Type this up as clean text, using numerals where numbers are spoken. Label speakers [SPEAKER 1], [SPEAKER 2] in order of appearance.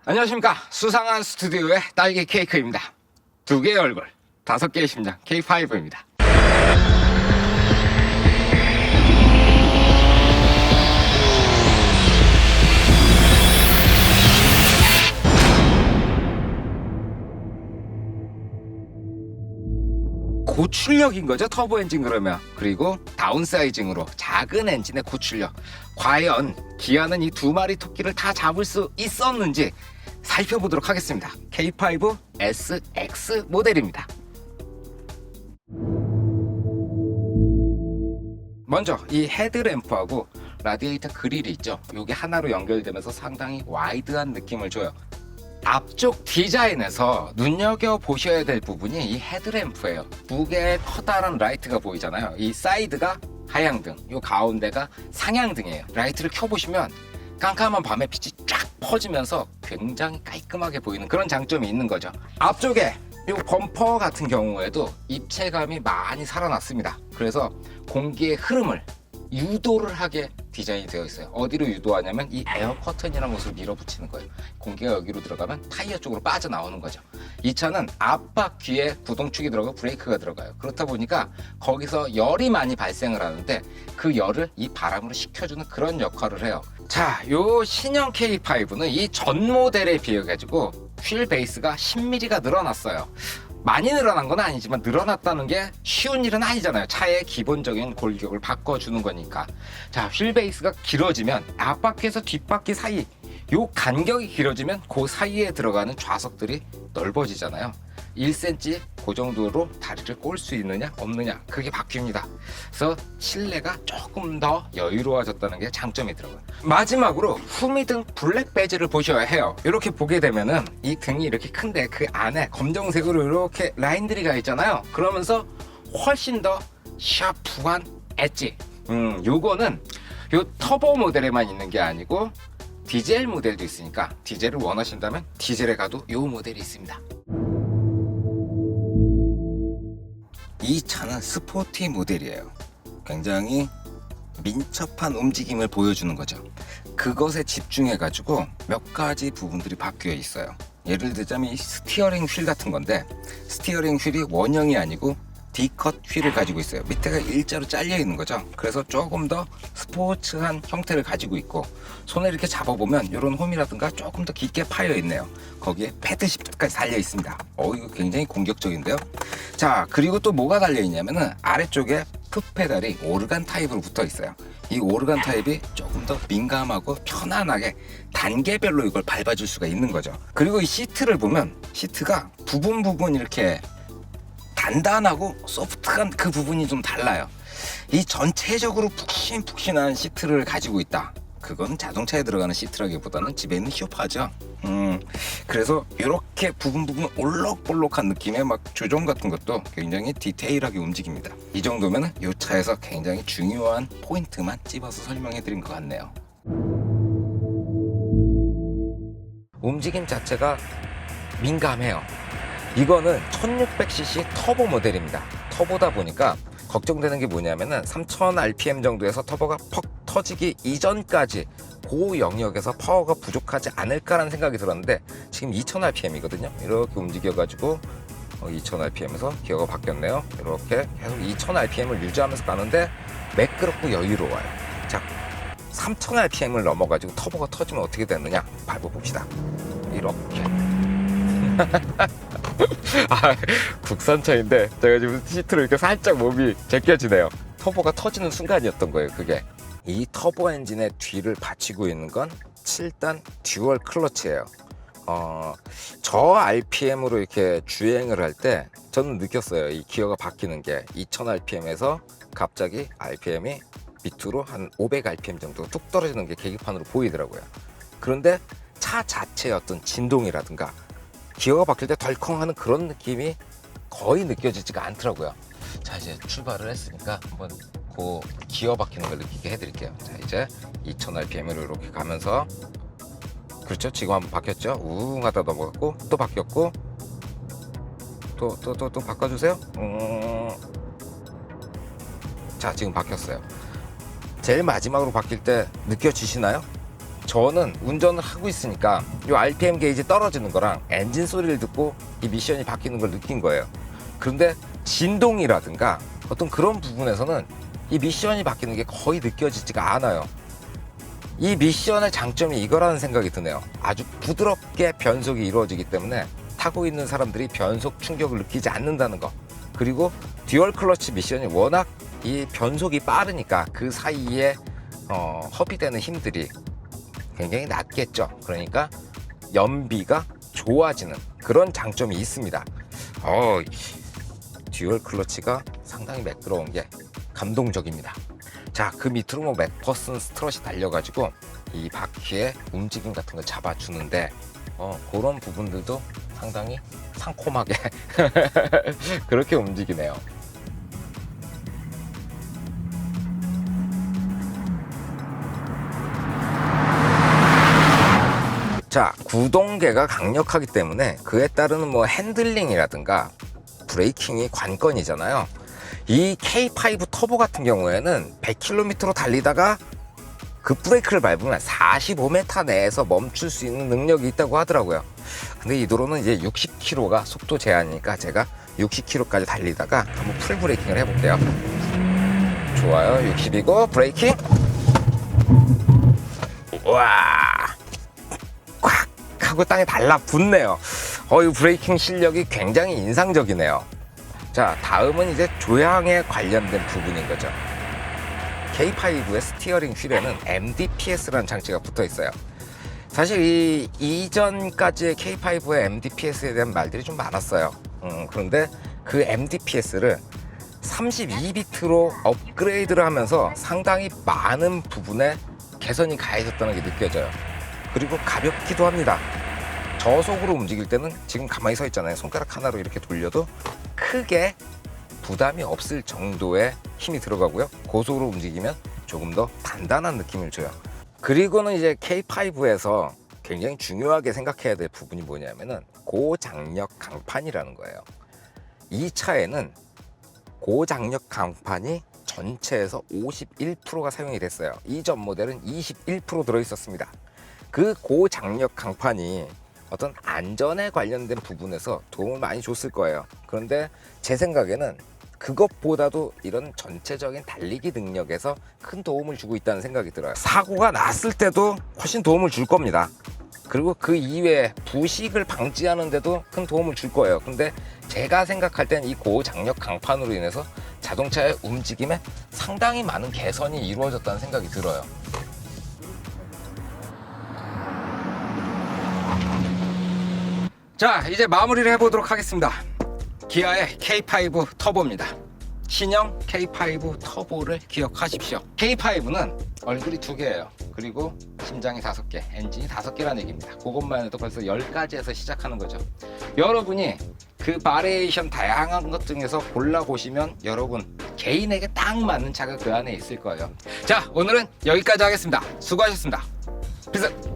[SPEAKER 1] 안녕하십니까. 수상한 스튜디오의 딸기 케이크입니다. 2개의 얼굴, 5개의 심장, K5입니다. 고출력인 거죠, 터보 엔진 그러면. 그리고 다운사이징으로 작은 엔진의 고출력. 과연 기아는 이 두 마리 토끼를 다 잡을 수 있었는지 살펴보도록 하겠습니다. K5 SX 모델입니다. 먼저 이 헤드램프하고 라디에이터 그릴이 있죠. 이게 하나로 연결되면서 상당히 와이드한 느낌을 줘요. 앞쪽 디자인에서 눈여겨보셔야 될 부분이 이 헤드램프예요. 두 개의 커다란 라이트가 보이잖아요. 이 사이드가 하향등, 이 가운데가 상향등이에요. 라이트를 켜보시면 깜깜한 밤에 빛이 쫙 퍼지면서 굉장히 깔끔하게 보이는 그런 장점이 있는 거죠. 앞쪽에 이 범퍼 같은 경우에도 입체감이 많이 살아났습니다. 그래서 공기의 흐름을 유도를 하게 디자인이 되어 있어요. 어디로 유도하냐면 이 에어 커튼이라는 것을 밀어붙이는 거예요. 공기가 여기로 들어가면 타이어 쪽으로 빠져나오는 거죠. 이 차는 앞바퀴에 구동축이 들어가고 브레이크가 들어가요. 그렇다 보니까 거기서 열이 많이 발생을 하는데 그 열을 이 바람으로 식혀주는 그런 역할을 해요. 자, 요 신형 K5는 이 전 모델에 비해 가지고 휠 베이스가 10mm가 늘어났어요. 많이 늘어난 건 아니지만 늘어났다는 게 쉬운 일은 아니잖아요. 차의 기본적인 골격을 바꿔주는 거니까. 자, 휠 베이스가 길어지면 앞바퀴에서 뒷바퀴 사이 요 간격이 길어지면 그 사이에 들어가는 좌석들이 넓어지잖아요. 1cm 그 정도로 다리를 꼴 수 있느냐 없느냐 그게 바뀝니다. 그래서 실내가 조금 더 여유로워졌다는 게 장점이 들어가요. 마지막으로 후미등 블랙 베지를 보셔야 해요. 이렇게 보게 되면은 이 등이 이렇게 큰데 그 안에 검정색으로 이렇게 라인들이 가 있잖아요. 그러면서 훨씬 더 샤프한 엣지. 요거는 요 터보 모델에만 있는 게 아니고 디젤 모델도 있으니까 디젤을 원하신다면 디젤에 가도 요 모델이 있습니다. 이 차는 스포티 모델이에요. 굉장히 민첩한 움직임을 보여주는 거죠. 그것에 집중해 가지고 몇 가지 부분들이 바뀌어 있어요. 예를 들자면 이 스티어링 휠 같은 건데 스티어링 휠이 원형이 아니고 D컷 휠을 가지고 있어요. 밑에가 일자로 잘려 있는 거죠. 그래서 조금 더 스포츠한 형태를 가지고 있고 손에 이렇게 잡아보면 이런 홈이라든가 조금 더 깊게 파여 있네요. 거기에 패드 시프트까지 달려 있습니다. 이거 굉장히 공격적인데요. 자, 그리고 또 뭐가 달려 있냐면은 아래쪽에 풋페달이 오르간 타입으로 붙어 있어요. 이 오르간 타입이 조금 더 민감하고 편안하게 단계별로 이걸 밟아줄 수가 있는 거죠. 그리고 이 시트를 보면 시트가 부분 이렇게 단단하고 소프트한 그 부분이 좀 달라요. 이 전체적으로 푹신푹신한 시트를 가지고 있다. 그건 자동차에 들어가는 시트라기보다는 집에 있는 쇼파죠. 그래서 이렇게 부분 올록볼록한 느낌의 막 조정 같은 것도 굉장히 디테일하게 움직입니다. 이 정도면 이 차에서 굉장히 중요한 포인트만 찝어서 설명해 드린 것 같네요. 움직임 자체가 민감해요. 이거는 1600cc 터보 모델입니다. 터보다 보니까 걱정되는 게 뭐냐면은 3000rpm 정도에서 터보가 퍽 터지기 이전까지 그 영역에서 파워가 부족하지 않을까라는 생각이 들었는데 지금 2000rpm이거든요. 이렇게 움직여가지고 2000rpm에서 기어가 바뀌었네요. 이렇게 계속 2000rpm을 유지하면서 가는데 매끄럽고 여유로워요. 자, 3000rpm을 넘어가지고 터보가 터지면 어떻게 되느냐 밟아봅시다. 이렇게. 국산차인데 제가 지금 시트를 이렇게 살짝 몸이 제껴지네요. 터보가 터지는 순간이었던 거예요. 그게 이 터보 엔진의 뒤를 받치고 있는 건 7단 듀얼 클러치예요. 저 RPM으로 이렇게 주행을 할 때 저는 느꼈어요. 이 기어가 바뀌는 게 2000rpm에서 갑자기 RPM이 밑으로 한 500rpm 정도 뚝 떨어지는 게 계기판으로 보이더라고요. 그런데 차 자체의 어떤 진동이라든가 기어가 바뀔 때 덜컹하는 그런 느낌이 거의 느껴지지가 않더라고요. 자, 이제 출발을 했으니까 한번 그 기어 바뀌는 걸 느끼게 해드릴게요. 자, 이제 2000rpm으로 이렇게 가면서 그렇죠. 지금 한번 바뀌었죠. 우웅 하다 넘어갔고 또 바뀌었고 또 바꿔주세요. 자, 지금 바뀌었어요. 제일 마지막으로 바뀔 때 느껴지시나요? 저는 운전을 하고 있으니까 이 RPM 게이지 떨어지는 거랑 엔진 소리를 듣고 이 미션이 바뀌는 걸 느낀 거예요. 그런데 진동이라든가 어떤 그런 부분에서는 이 미션이 바뀌는 게 거의 느껴지지가 않아요. 이 미션의 장점이 이거라는 생각이 드네요. 아주 부드럽게 변속이 이루어지기 때문에 타고 있는 사람들이 변속 충격을 느끼지 않는다는 거. 그리고 듀얼 클러치 미션이 워낙 이 변속이 빠르니까 그 사이에 허비되는 힘들이 굉장히 낮겠죠. 그러니까 연비가 좋아지는 그런 장점이 있습니다. 듀얼 클러치가 상당히 매끄러운 게 감동적입니다. 자, 그 밑으로 뭐 맥퍼슨 스트럿이 달려가지고 이 바퀴의 움직임 같은 걸 잡아주는데 그런 부분들도 상당히 상콤하게 그렇게 움직이네요. 자, 구동계가 강력하기 때문에 그에 따르는 뭐 핸들링이라든가 브레이킹이 관건이잖아요. 이 K5 터보 같은 경우에는 100km로 달리다가 급브레이크를 밟으면 45m 내에서 멈출 수 있는 능력이 있다고 하더라고요. 근데 이 도로는 이제 60km가 속도 제한이니까 제가 60km까지 달리다가 한번 풀 브레이킹을 해볼게요. 좋아요. 60이고 브레이킹. 와, 꽉 하고 땅에 달라붙네요. 이 브레이킹 실력이 굉장히 인상적이네요. 자, 다음은 이제 조향에 관련된 부분인 거죠. K5의 스티어링 휠에는 MDPS라는 장치가 붙어 있어요. 사실 이 이전까지의 K5의 MDPS에 대한 말들이 좀 많았어요. 그런데 그 MDPS를 32비트로 업그레이드를 하면서 상당히 많은 부분에 개선이 가해졌다는 게 느껴져요. 그리고 가볍기도 합니다. 저속으로 움직일 때는 지금 가만히 서 있잖아요. 손가락 하나로 이렇게 돌려도 크게 부담이 없을 정도의 힘이 들어가고요. 고속으로 움직이면 조금 더 단단한 느낌을 줘요. 그리고는 이제 K5에서 굉장히 중요하게 생각해야 될 부분이 뭐냐면은 고장력 강판이라는 거예요. 이 차에는 고장력 강판이 전체에서 51%가 사용이 됐어요. 이전 모델은 21% 들어있었습니다. 그 고장력 강판이 어떤 안전에 관련된 부분에서 도움을 많이 줬을 거예요. 그런데 제 생각에는 그것보다도 이런 전체적인 달리기 능력에서 큰 도움을 주고 있다는 생각이 들어요. 사고가 났을 때도 훨씬 도움을 줄 겁니다. 그리고 그 이외에 부식을 방지하는 데도 큰 도움을 줄 거예요. 근데 제가 생각할 땐 이 고장력 강판으로 인해서 자동차의 움직임에 상당히 많은 개선이 이루어졌다는 생각이 들어요. 자, 이제 마무리를 해보도록 하겠습니다. 기아의 K5 터보입니다. 신형 K5 터보를 기억하십시오. K5는 얼굴이 2개예요. 그리고 심장이 5개, 엔진이 5개라는 얘기입니다. 그것만 해도 벌써 10가지에서 시작하는 거죠. 여러분이 그 바리에이션 다양한 것 중에서 골라보시면 여러분 개인에게 딱 맞는 차가 그 안에 있을 거예요. 자, 오늘은 여기까지 하겠습니다. 수고하셨습니다. 필승!